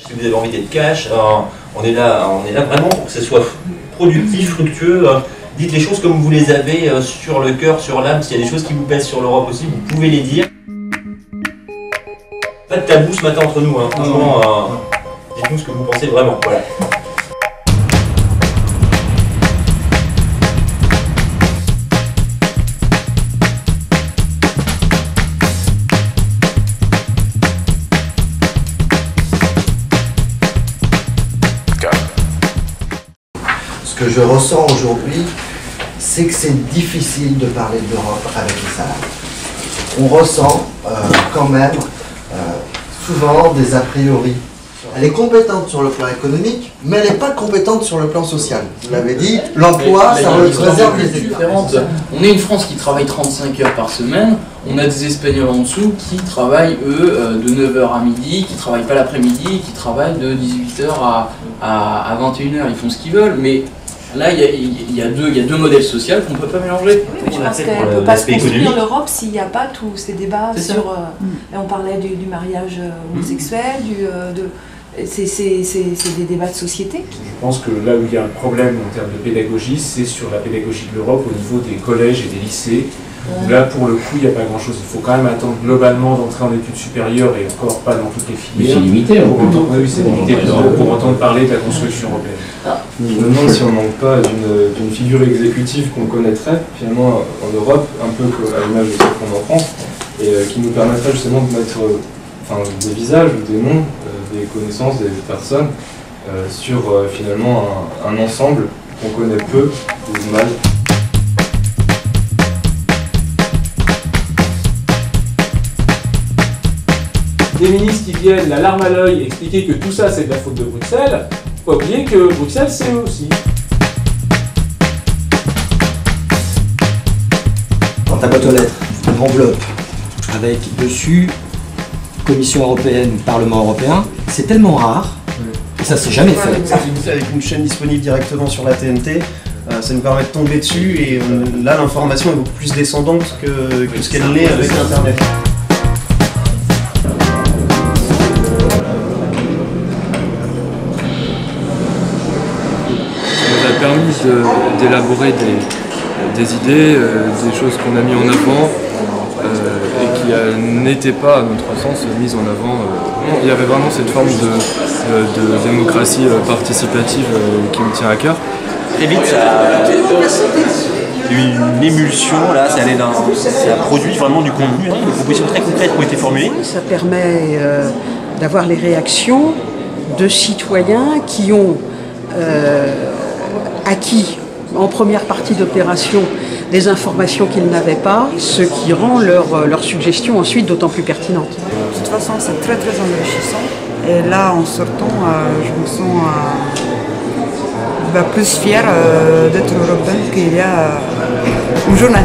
Si vous avez envie d'être cash, on est là vraiment pour que ce soit productif, fructueux. Dites les choses comme vous les avez sur le cœur, sur l'âme. S'il y a des choses qui vous pèsent sur l'Europe aussi, vous pouvez les dire. Pas de tabou ce matin entre nous, hein. Franchement, dites-nous ce que vous pensez vraiment. Voilà. Ce que je ressens aujourd'hui, c'est que c'est difficile de parler de l'Europe avec les salariés. On ressent quand même souvent des a priori. Elle est compétente sur le plan économique, mais elle n'est pas compétente sur le plan social. Vous l'avez dit, l'emploi, ça réserve les différentes. On est une France qui travaille 35 heures par semaine, on a des Espagnols en dessous qui travaillent, eux, de 9h à midi, qui ne travaillent pas l'après-midi, qui travaillent de 18h à 21h, ils font ce qu'ils veulent, mais là, il y a deux modèles sociaux qu'on ne peut pas mélanger. Oui, je pense qu'elle ne peut pas se construire l'Europe s'il n'y a pas tous ces débats sur... on parlait du mariage homosexuel, c'est des débats de société. Je pense que là où il y a un problème en termes de pédagogie, c'est sur la pédagogie de l'Europe au niveau des collèges et des lycées. Là, pour le coup, il n'y a pas grand-chose. Il faut quand même attendre globalement d'entrer en études supérieures et encore pas dans toutes les filières. C'est limité. Oui, c'est limité pour entendre parler de la construction européenne. Je me demande si on ne manque pas d'une figure exécutive qu'on connaîtrait finalement en Europe, un peu à l'image de ce qu'on a en France, et qui nous permettrait justement de mettre des visages ou des noms, des connaissances des personnes sur finalement un ensemble qu'on connaît peu ou mal. Des ministres qui viennent la larme à l'œil expliquer que tout ça c'est de la faute de Bruxelles, faut pas oublier que Bruxelles c'est eux aussi. Dans ta boîte aux lettres, une enveloppe avec dessus Commission européenne, Parlement européen, c'est tellement rare que ça s'est jamais fait. Avec une chaîne disponible directement sur la TNT, ça nous permet de tomber dessus et là l'information est beaucoup plus descendante que ce qu'elle l'est avec Internet. Ça nous a permis d'élaborer des idées, des choses qu'on a mis en avant et qui n'étaient pas, à notre sens, mises en avant. Il y avait vraiment cette forme de démocratie participative qui me tient à cœur. Très vite, ça a eu une émulsion, là, ça a produit vraiment du contenu, hein, des propositions très concrètes qui ont été formulées. Ça permet d'avoir les réactions de citoyens qui ont acquis en première partie d'opération des informations qu'ils n'avaient pas, ce qui rend leurs suggestions ensuite d'autant plus pertinentes. De toute façon, c'est très très enrichissant. Et là, en sortant, je me sens plus fière d'être européenne qu'il y a une journée.